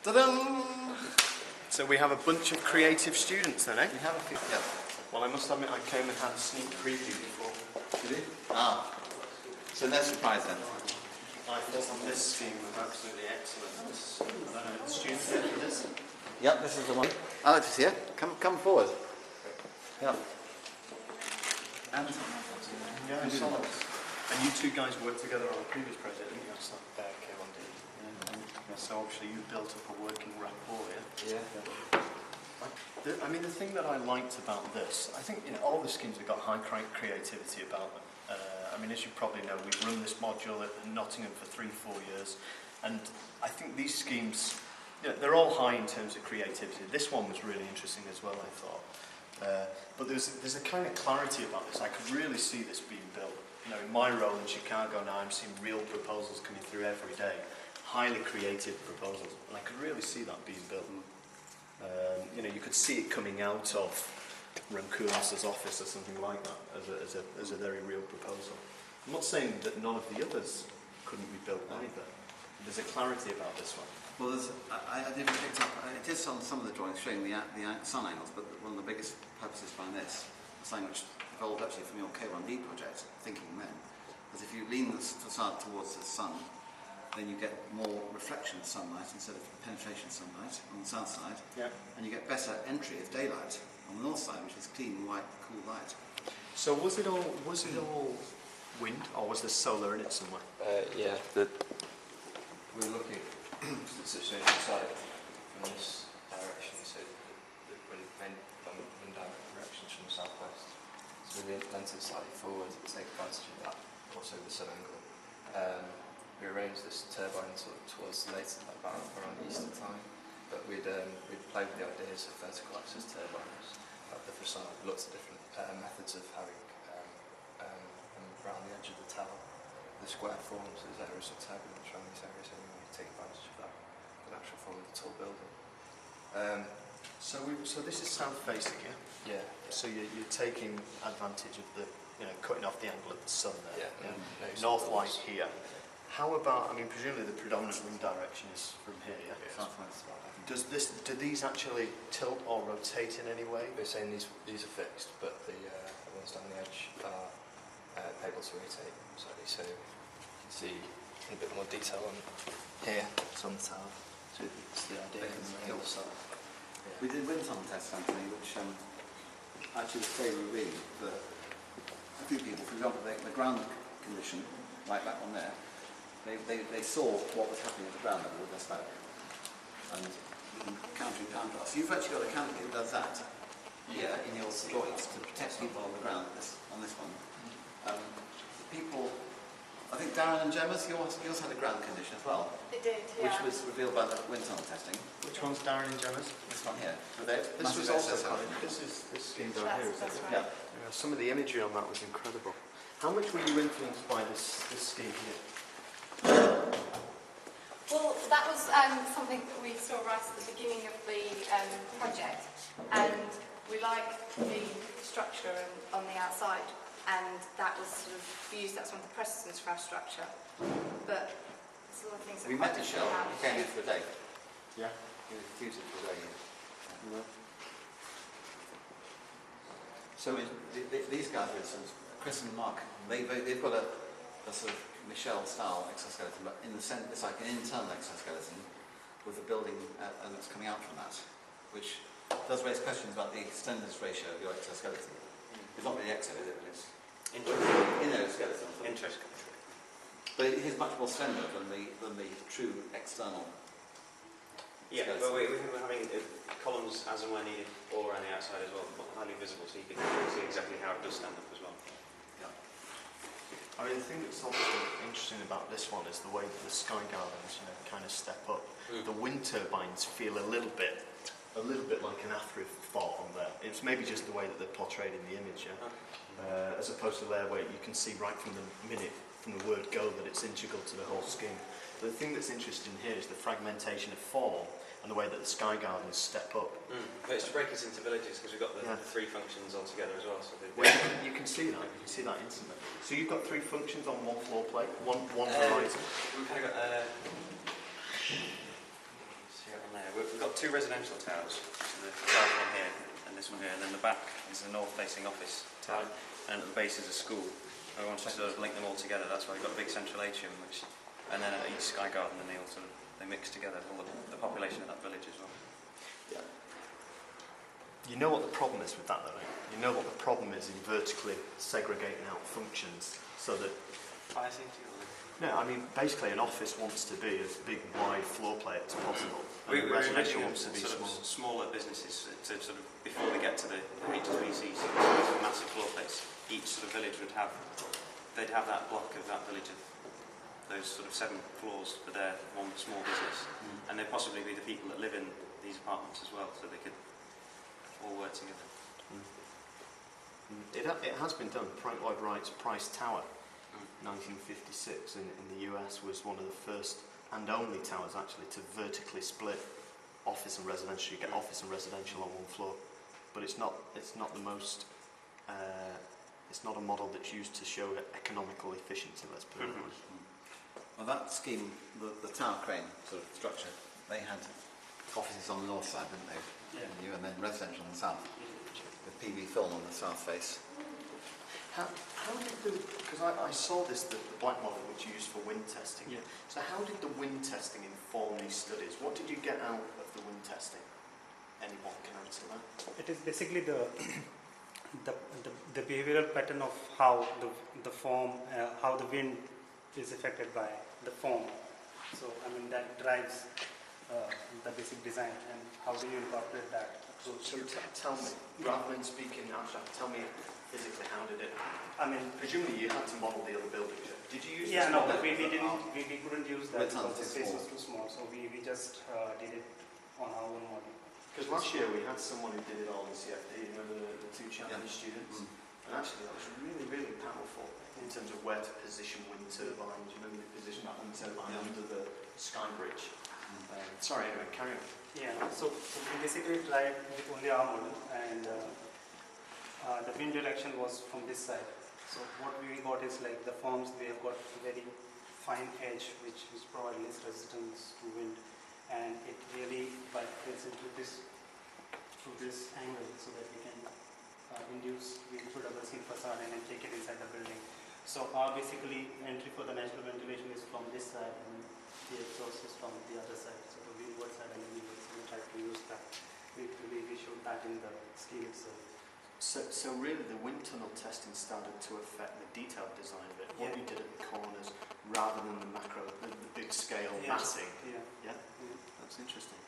Ta-da! So we have a bunch of creative students then, eh? We have a few, yeah. Well, I must admit I came and had a sneak preview before. Did you? Ah. So no surprise then? I thought this scheme was absolutely excellent. I don't know, the students ready for this? Yep, this is the one. Alex is here. Come forward. Yep. And yeah, I saw that. And you two guys worked together on a previous project, didn't you? I saw that Pt1. So obviously you built up a working rapport, yeah? Yeah. I mean, the thing that I liked about this, I think all the schemes have got high creativity about them. I mean, as you probably know, we've run this module at Nottingham for 3-4 years, and I think these schemes, they're all high in terms of creativity. This one was really interesting as well, I thought. But there's a kind of clarity about this. I could really see this being built. In my role in Chicago now, I'm seeing real proposals coming through every day. Highly creative proposals, and I could really see that being built. You could see it coming out of Ramkoulas's office or something like that as a very real proposal. I'm not saying that none of the others couldn't be built either. There's a clarity about this one. well, I didn't pick up. It is on some of the drawings showing the sun angles, but one of the biggest purposes behind this, something which evolved actually from your K1D project, thinking then, is if you lean the facade towards the sun, then you get more reflection of sunlight instead of penetration of sunlight on the south side, and you get better entry of daylight on the north side, which is clean, white, cool light. So was it all wind, or was there solar in it somewhere? Yeah, we're looking at the situation side from this direction, so the wind directions from the southwest. So we lent it slightly forward to take advantage of that, also the sun angle. We arranged this turbine towards later, about around Easter time, but we'd played with the ideas of vertical axis turbines at the facade. We looked at different methods of having around the edge of the tower, the square forms, there's areas of turbulence around these areas anyway, to take advantage of that, the natural form of the tall building. So this is south facing, yeah? Yeah. So you're taking advantage of the, cutting off the angle of the sun there. Yeah. North light here. How about, presumably the predominant wind direction is from here, yeah? Southwest. Do these actually tilt or rotate in any way? We're saying these are fixed, but the ones down the edge are able to rotate slightly, so you can see a bit more detail on here. It's on the tower, so it's the idea on the other side. Yeah. We did wind tunnel tests, Antony, which actually was very revealing for a few people. For example, the ground condition, like that one there, they saw what was happening at the ground level with their smoke. And you can counter and contrast. You've actually got a canopy that does that here in your drawings to protect people on the ground on this one. People, I think Darren and Gemma's, yours had a ground condition as well. It did, yeah. Which was revealed by the wind tunnel testing. Which one's Darren and Gemma's? This one here. This was also this scheme down here, is it? Yeah. Some of the imagery on that was incredible. How much were you influenced by this scheme here? Well, that was something that we saw right at the beginning of the project, and we liked the structure on the outside, and that was sort of used. That's one of the precedents for our structure. But there's a lot of things that we met Michelle. He came here for a day. Yeah. He was tutored for a day. Yeah. So these guys, for instance, Chris and Mark, they've got a sort of Michelle-style exoskeleton, but in the sense it's like an internal exoskeleton with a building and it's coming out from that, which does raise questions about the extenders ratio of your exoskeleton. It's not really exo, is it? But it's inner skeleton. Interesting. But it is much more slender than the true external. Yeah, skeleton. well, we're having columns as and when needed all around the outside as well, highly visible, so you can see exactly how it does stand up as well. The thing that's obviously interesting about this one is the way that the sky gardens, kind of step up. The wind turbines feel a little bit like an afterthought on there. It's maybe just the way that they're portrayed in the image, as opposed to there where you can see right from the word go that it's integral to the whole scheme. But the thing that's interesting here is the fragmentation of form and the way that the sky gardens step up. But it's to break it into villages because we've got the three functions all together as well. So you can see that. You can see that instantly. So you've got three functions on one floor plate, one horizon. We've kind of got. See it on there. we've got two residential towers, so the south one here and this one here, and then the back is the north-facing office tower, and at the base is a school. I want to sort of link them all together. That's why we've got a big central atrium, and then at each sky garden, and they mix together all the population of that village as well. Yeah. You know what the problem is with that, though. Right? You know what the problem is in vertically segregating out functions, so that. I think. No, I mean basically an office wants to be as big, wide floor plate as possible. We residential originally wants to be sort of small. smaller businesses to sort of before they get to the HSBC, so massive floor plates. Each sort of village they'd have that block of that village of those sort of 7 floors for their one small business, and they'd possibly be the people that live in these apartments as well, so they could all work together. It has been done. Lloyd Wright's Price Tower, 1956 in the US, was one of the first and only towers actually to vertically split office and residential. You get office and residential on one floor, but it's not the most. It's not a model that's used to show economical efficiency. Let's put it that way. Well, that scheme, the tower crane sort of structure, they had offices on the north side, didn't they? Yeah. And then residential on the south, with PV film on the south face. How did because I saw the black model which you used for wind testing. Yeah. So how did the wind testing inform these studies? What did you get out of the wind testing? Anyone can answer that? It is basically the behavioral pattern of how the form, how the wind is affected by the form. So I mean that drives the basic design, and how do you incorporate that? So tell me, rather than speaking abstract, tell me physically how did it? I mean, Presumably you had to model the other buildings. Did you use? yeah, this no, model? but we couldn't use that It's not because the too space small. was too small. So we just did it on our own model. Because last year we had someone who did it all in CFD, you know, the 2 Chinese Yeah. students. And actually that was really, really powerful in terms of where to position wind turbines. You remember they positioned that wind turbine under the sky bridge. Sorry, anyway, carry on. Yeah, so we basically tried with only our model, and the wind direction was from this side. So what we got is like the forms, they have got a very fine edge which provides less resistance to wind, and it really bifurcates into this through this angle so that we can induce wind through double seam facade and then take it inside the building. So our basically entry for the natural ventilation is from this side, and the exhaust is from the other side. So the windward side and the leeward side, we try to use that. We showed that in the scheme itself. So really the wind tunnel testing started to affect the detailed design of it, what Yeah. you did at the corners, rather than the macro, the big scale Yeah. massing. Yeah. Yeah? That's interesting.